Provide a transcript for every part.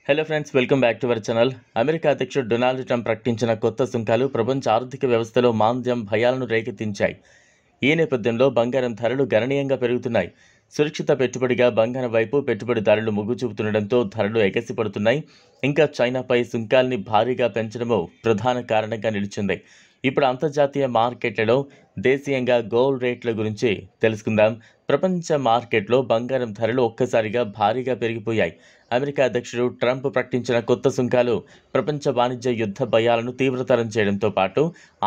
Hello friends, welcome back to our channel. America అధ్యక్షుడు Donald Trump ప్రకటించిన కొత్త సుంకాలు ప్రపంచ ఆర్థిక వ్యవస్థలో మాంద్యం, భయాలను రేకెత్తించాయి. ఈ నేపథ్యంలో బంగారం ధరలు గణనీయంగా పెరుగుతున్నాయి. సురక్షిత పెట్టుబడిగా బంగారం వైపు పెట్టుబడిదారులు మొగ్గు చూపుతుండటంతో ధరలు ఎగసిపడుతున్నాయి. ఇంకా చైనాపై సుంకాల్ని భారీగా పెంచడమూ ప్రధాన కారణంగా నిలిచింది. ఇప్పుడు అంతర్జాతీయ మార్కెట్లలో దేశీయంగా గోల్డ్ రేట్ల గురించి తెలుసుకుందాం. ప్రపంచ మార్కెట్లో బంగారం ధరలు ఒక్కసారిగా భారీగా పెరిగిపోయాయి. అమెరికా అధ్యక్షుడు ట్రంప్ ప్రకటించిన కొత్త సుంకాలు ప్రపంచ వాణిజ్య యుద్ధ భయాలను తీవ్రతరం చేయడంతో పాటు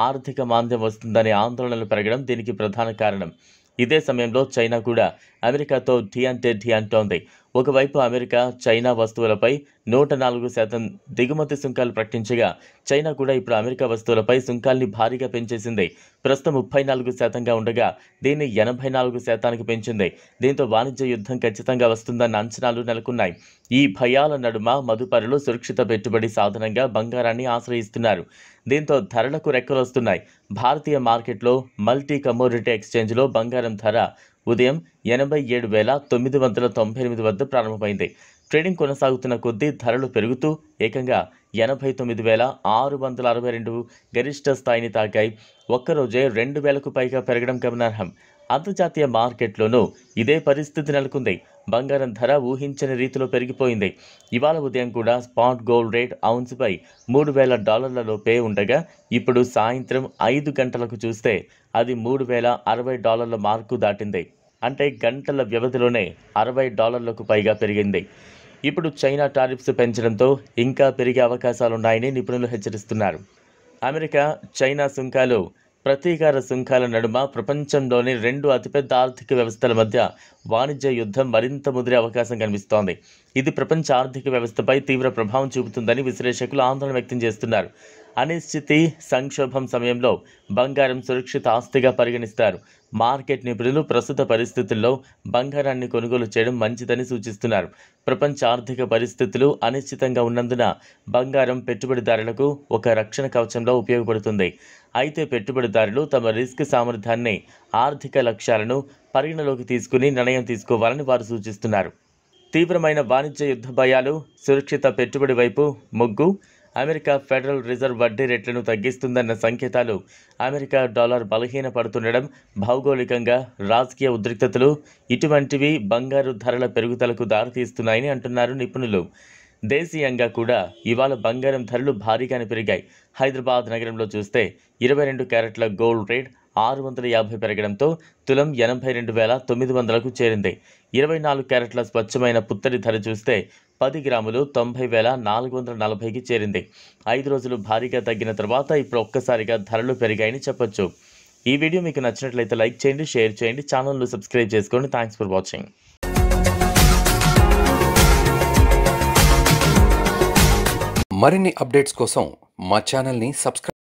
ఆర్థిక మాంద్యం వస్తుందనే ఆందోళనలు పెరగడం దీనికి ప్రధాన కారణం. ఇదే సమయంలో చైనా కూడా అమెరికాతో ఢీ అంటే ఢీ అంటోంది. ఒకవైపు అమెరికా చైనా వస్తువులపై 104% దిగుమతి సుంకాలు ప్రకటించగా, చైనా కూడా ఇప్పుడు అమెరికా వస్తువులపై సుంకాల్ని భారీగా పెంచేసింది. ప్రస్తుతం 34%గా ఉండగా దీన్ని 84%కి పెంచింది. దీంతో వాణిజ్య యుద్ధం ఖచ్చితంగా వస్తుందన్న అంచనాలు నెలకొన్నాయి. ఈ భయాల నడుమ మదుపరులు సురక్షిత పెట్టుబడి సాధనంగా బంగారాన్ని ఆశ్రయిస్తున్నారు. దీంతో ధరలకు రెక్కలొస్తున్నాయి. భారతీయ మార్కెట్లో మల్టీ కమోడిటీ ఎక్స్చేంజ్లో బంగారం ధర ఉదయం 87,998 వద్ద ప్రారంభమైంది. ట్రేడింగ్ కొనసాగుతున్న కొద్దీ ధరలు పెరుగుతూ ఏకంగా 89,662 గరిష్ట స్థాయిని తాకాయి. ఒక్కరోజే 2,000కు పైగా పెరగడం గమనార్హం. అంతర్జాతీయ మార్కెట్లోనూ ఇదే పరిస్థితి నెలకొంది. బంగారం ధర ఊహించని రీతిలో పెరిగిపోయింది. ఇవాళ ఉదయం కూడా స్పాట్ గోల్డ్ రేట్ ఔన్స్పై $3,000 లోపే ఉండగా, ఇప్పుడు సాయంత్రం 5 గంటలకు చూస్తే అది $3,060 మార్కు దాటింది. అంటే గంటల వ్యవధిలోనే $60లకు పైగా పెరిగింది. ఇప్పుడు చైనా టారిఫ్స్ పెంచడంతో ఇంకా పెరిగే అవకాశాలున్నాయని నిపుణులు హెచ్చరిస్తున్నారు. అమెరికా, చైనా సుంకాలు, ప్రతీకార సుంకాల నడుమ ప్రపంచంలోని 2 అతిపెద్ద ఆర్థిక వ్యవస్థల మధ్య వాణిజ్య యుద్ధం మరింత ముదిరే అవకాశం కనిపిస్తోంది. ఇది ప్రపంచ ఆర్థిక వ్యవస్థపై తీవ్ర ప్రభావం చూపుతుందని విశ్లేషకులు ఆందోళన వ్యక్తం చేస్తున్నారు. అనిశ్చితి, సంక్షోభం సమయంలో బంగారం సురక్షిత ఆస్తిగా పరిగణిస్తారు. మార్కెట్ నిపుణులు ప్రస్తుత పరిస్థితుల్లో బంగారాన్ని కొనుగోలు చేయడం మంచిదని సూచిస్తున్నారు. ప్రపంచ ఆర్థిక పరిస్థితులు అనిశ్చితంగా ఉన్నందున బంగారం పెట్టుబడిదారులకు ఒక రక్షణ కవచంలో ఉపయోగపడుతుంది. అయితే పెట్టుబడిదారులు తమ రిస్క్ సామర్థ్యాన్ని, ఆర్థిక లక్ష్యాలను పరిగణలోకి తీసుకుని నిర్ణయం తీసుకోవాలని వారు సూచిస్తున్నారు. తీవ్రమైన వాణిజ్య యుద్ధ భయాలు, సురక్షిత పెట్టుబడి వైపు మొగ్గు, అమెరికా ఫెడరల్ రిజర్వ్ వడ్డీ రేట్లను తగ్గిస్తుందన్న సంకేతాలు, అమెరికా డాలర్ బలహీనపడుతుండడం, భౌగోళికంగా రాజకీయ ఉద్రిక్తతలు ఇటువంటివి బంగారు ధరల పెరుగుదలకు దారితీస్తున్నాయని అంటున్నారు నిపుణులు. దేశీయంగా కూడా ఇవాళ బంగారం ధరలు భారీగానే పెరిగాయి. హైదరాబాద్ నగరంలో చూస్తే 22 క్యారెట్ల గోల్డ్ రేట్ 650 పెరగడంతో తులం 82,900కు చేరింది. 24 క్యారెట్ల స్వచ్ఛమైన పుత్తడి ధర చూస్తే 10 గ్రాములు 90,440కి చేరింది. 5 రోజులు భారీగా తగ్గిన తర్వాత ఇప్పుడు ఒక్కసారిగా ధరలు పెరిగాయని చెప్పొచ్చు. ఈ వీడియో మీకు నచ్చినట్లయితే లైక్ చేయండి, షేర్ చేయండి, ఛానల్ను సబ్స్క్రైబ్ చేసుకోండి. Thanks for watching. మరిన్ని అప్డేట్స్ కోసం మా ఛానల్ని సబ్స్క్రైబ్